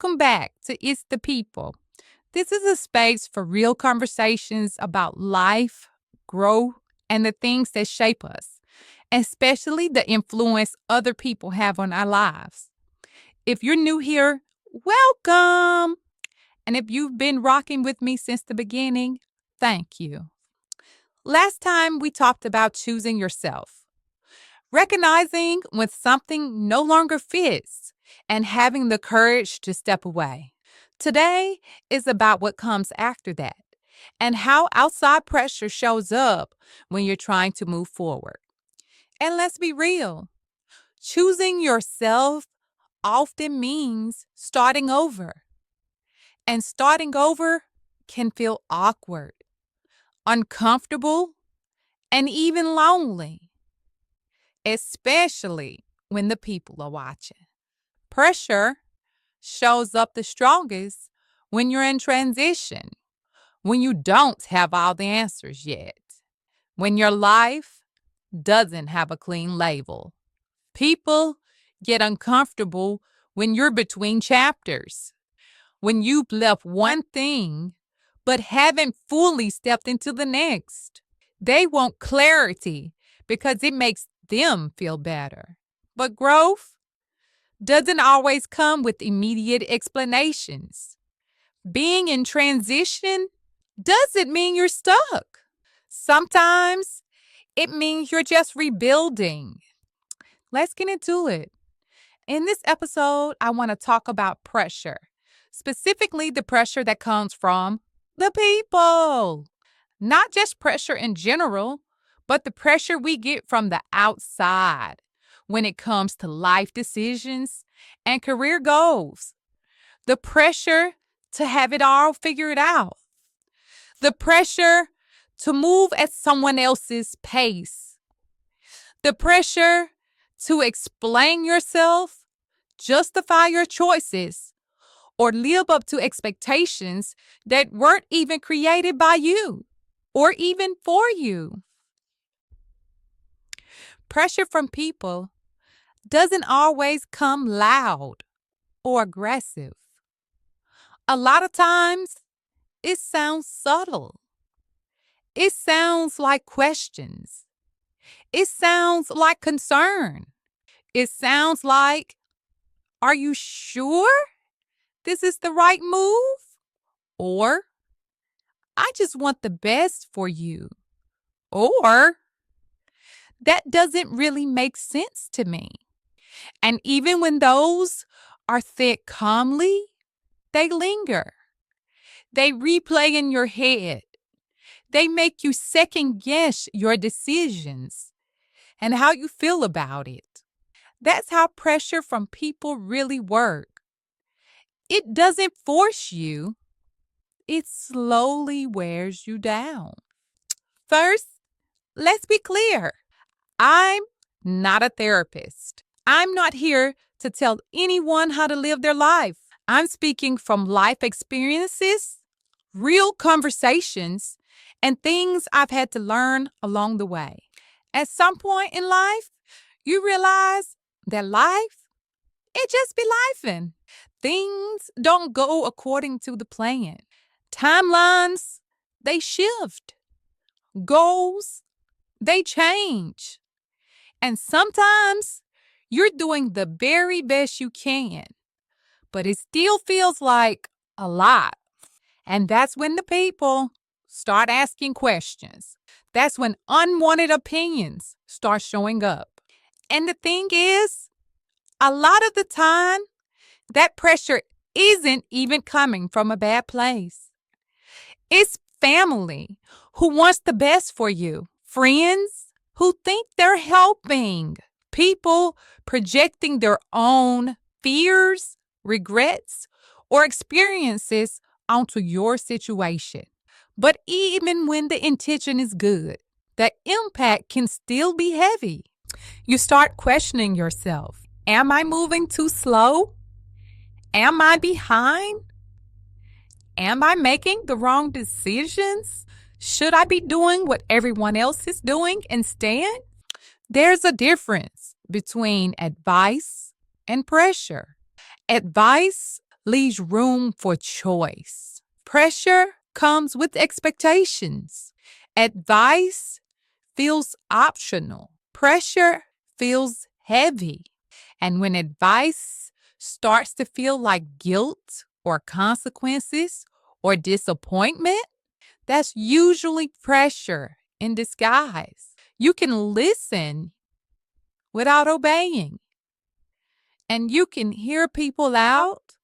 Welcome back to It's the People. This is a space for real conversations about life, growth, and the things that shape us, especially the influence other people have on our lives. If you're new here, welcome. And if you've been rocking with me since the beginning, thank you. Last time we talked about choosing yourself, recognizing when something no longer fits, and having the courage to step away. Today is about what comes after that and how outside pressure shows up when you're trying to move forward. And let's be real, choosing yourself often means starting over. And starting over can feel awkward, uncomfortable, and even lonely, especially when the people are watching. Pressure shows up the strongest when you're in transition, when you don't have all the answers yet, when your life doesn't have a clean label. People get uncomfortable when you're between chapters, when you've left one thing but haven't fully stepped into the next. They want clarity because it makes them feel better. But growth doesn't always come with immediate explanations. Being in transition doesn't mean you're stuck. Sometimes it means you're just rebuilding. Let's get into it. In this episode, I want to talk about pressure, specifically the pressure that comes from the people. Not just pressure in general, but the pressure we get from the outside when it comes to life decisions and career goals. The pressure to have it all figured out. The pressure to move at someone else's pace. The pressure to explain yourself, justify your choices, or live up to expectations that weren't even created by you or even for you. Pressure from people doesn't always come loud or aggressive. A lot of times, it sounds subtle. It sounds like questions. It sounds like concern. It sounds like, are you sure this is the right move? Or, I just want the best for you. Or, that doesn't really make sense to me. And even when those are said calmly, they linger. They replay in your head. They make you second guess your decisions and how you feel about it. That's how pressure from people really work. It doesn't force you. It slowly wears you down. First, let's be clear. I'm not a therapist. I'm not here to tell anyone how to live their life. I'm speaking from life experiences, real conversations, and things I've had to learn along the way. At some point in life, you realize that life, it just be lifing. Things don't go according to the plan. Timelines, they shift. Goals, they change. And sometimes you're doing the very best you can, but it still feels like a lot. And that's when the people start asking questions. That's when unwanted opinions start showing up. And the thing is, a lot of the time, that pressure isn't even coming from a bad place. It's family who wants the best for you, friends who think they're helping, people projecting their own fears, regrets, or experiences onto your situation. But even when the intention is good, the impact can still be heavy. You start questioning yourself. Am I moving too slow? Am I behind? Am I making the wrong decisions? Should I be doing what everyone else is doing instead? There's a difference between advice and pressure. Advice leaves room for choice. Pressure comes with expectations. Advice feels optional. Pressure feels heavy. And when advice starts to feel like guilt or consequences or disappointment, that's usually pressure in disguise. You can listen without obeying, and you can hear people out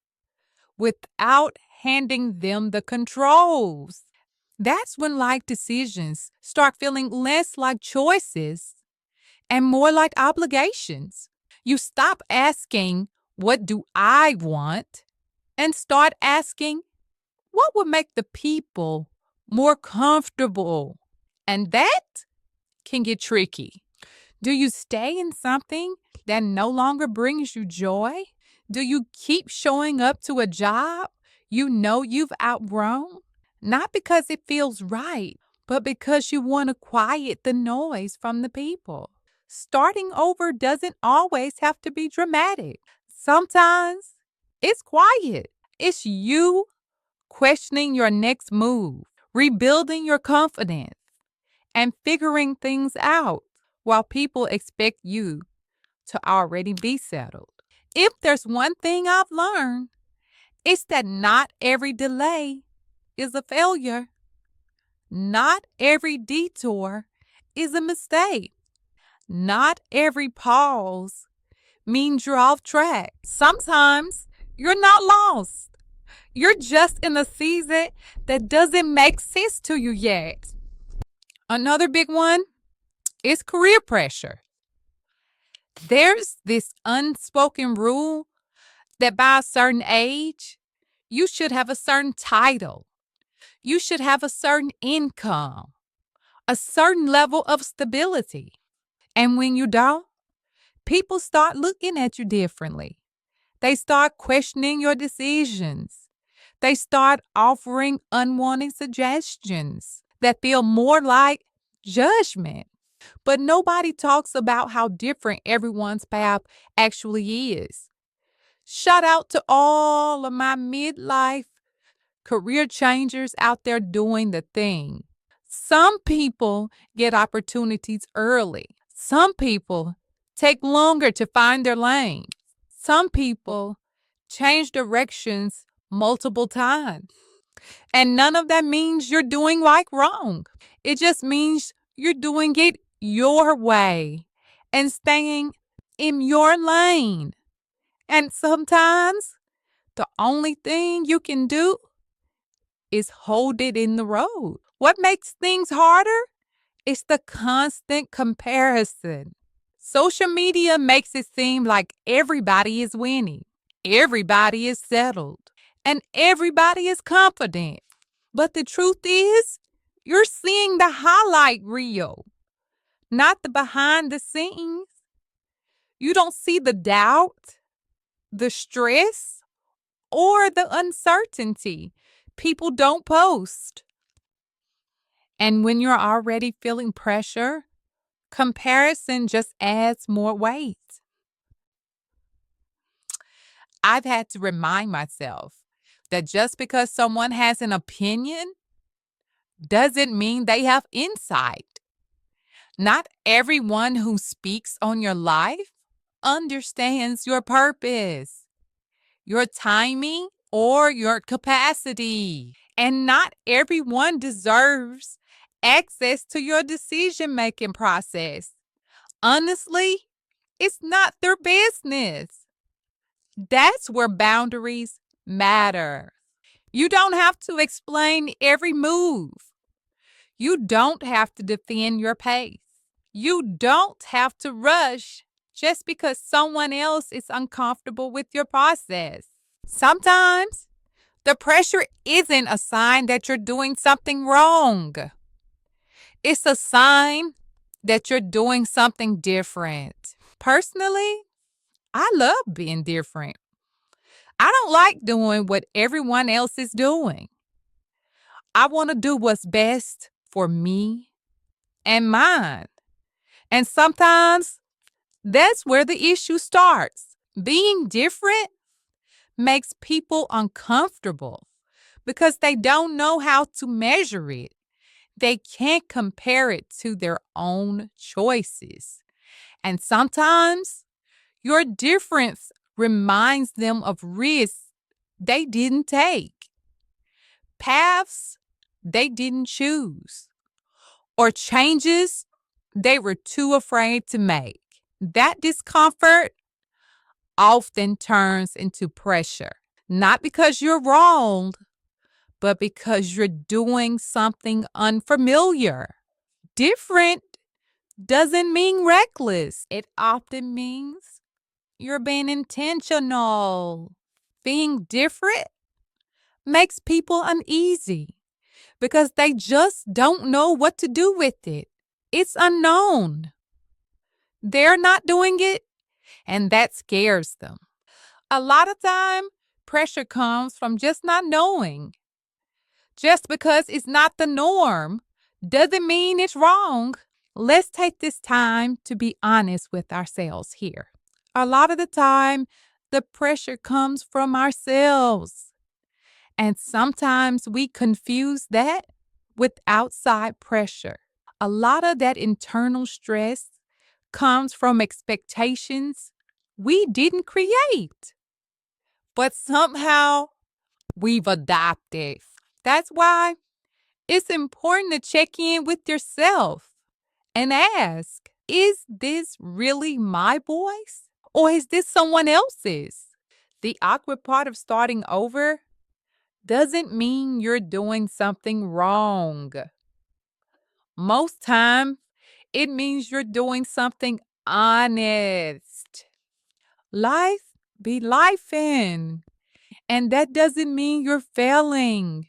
without handing them the controls. That's when life decisions start feeling less like choices and more like obligations. You stop asking, "What do I want?" and start asking, "What would make the people more comfortable?" And that can get tricky. Do you stay in something that no longer brings you joy? Do you keep showing up to a job you know you've outgrown? Not because it feels right, but because you want to quiet the noise from the people. Starting over doesn't always have to be dramatic. Sometimes it's quiet. It's you questioning your next move, rebuilding your confidence, and figuring things out while people expect you to already be settled. If there's one thing I've learned, it's that not every delay is a failure. Not every detour is a mistake. Not every pause means you're off track. Sometimes you're not lost. You're just in a season that doesn't make sense to you yet. Another big one is career pressure. There's this unspoken rule that by a certain age, you should have a certain title. You should have a certain income, a certain level of stability. And when you don't, people start looking at you differently. They start questioning your decisions. They start offering unwanted suggestions that feel more like judgment. But nobody talks about how different everyone's path actually is. Shout out to all of my midlife career changers out there doing the thing. Some people get opportunities early. Some people take longer to find their lane. Some people change directions multiple times. And none of that means you're doing like wrong. It just means you're doing it your way and staying in your lane. And sometimes the only thing you can do is hold it in the road. What makes things harder is the constant comparison. Social media makes it seem like everybody is winning, everybody is settled, and everybody is confident. But the truth is, you're seeing the highlight reel, not the behind the scenes. You don't see the doubt, the stress, or the uncertainty people don't post. And when you're already feeling pressure, comparison just adds more weight. I've had to remind myself that just because someone has an opinion doesn't mean they have insight. Not everyone who speaks on your life understands your purpose, your timing, or your capacity. And not everyone deserves access to your decision making process. Honestly, it's not their business. That's where boundaries matter. You don't have to explain every move. You don't have to defend your pace. You don't have to rush just because someone else is uncomfortable with your process. Sometimes the pressure isn't a sign that you're doing something wrong. It's a sign that you're doing something different. Personally, I love being different. I don't like doing what everyone else is doing. I want to do what's best for me and mine. And sometimes that's where the issue starts. Being different makes people uncomfortable because they don't know how to measure it. They can't compare it to their own choices. And sometimes your difference reminds them of risks they didn't take, paths they didn't choose, or changes they were too afraid to make. That discomfort often turns into pressure, not because you're wrong, but because you're doing something unfamiliar. Different doesn't mean reckless, it often means you're being intentional. Being different makes people uneasy because they just don't know what to do with it. It's unknown. They're not doing it, and that scares them. A lot of time, pressure comes from just not knowing. Just because it's not the norm doesn't mean it's wrong. Let's take this time to be honest with ourselves here. A lot of the time, the pressure comes from ourselves. And sometimes we confuse that with outside pressure. A lot of that internal stress comes from expectations we didn't create, but somehow we've adopted. That's why it's important to check in with yourself and ask, is this really my voice or is this someone else's? The awkward part of starting over doesn't mean you're doing something wrong. Most time, it means you're doing something honest. Life be lifing. And that doesn't mean you're failing.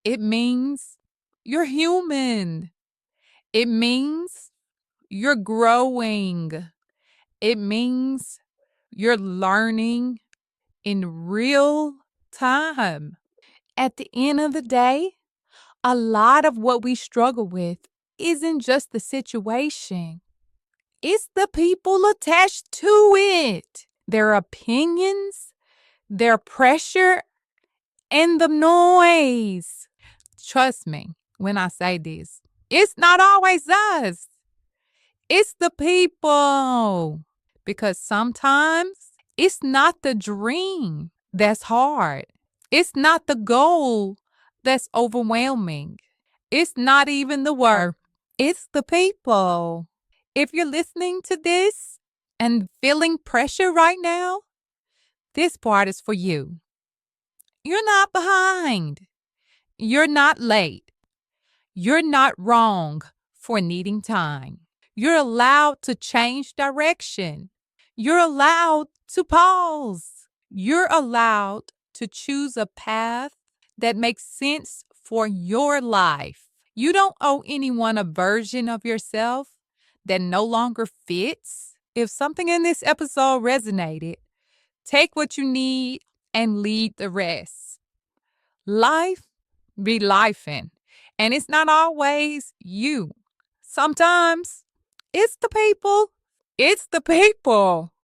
It means you're human. It means you're growing. It means you're learning in real time. At the end of the day, a lot of what we struggle with isn't just the situation, it's the people attached to it, their opinions, their pressure, and the noise. Trust me when I say this, it's not always us, it's the people. Because sometimes it's not the dream that's hard, it's not the goal that's overwhelming, it's not even the work, it's the people. If you're listening to this and feeling pressure right now, this part is for you. You're not behind. You're not late. You're not wrong for needing time. You're allowed to change direction. You're allowed to pause. You're allowed to choose a path that makes sense for your life. You don't owe anyone a version of yourself that no longer fits. If something in this episode resonated, take what you need and leave the rest. Life be lifing, and it's not always you. Sometimes it's the people. It's the people.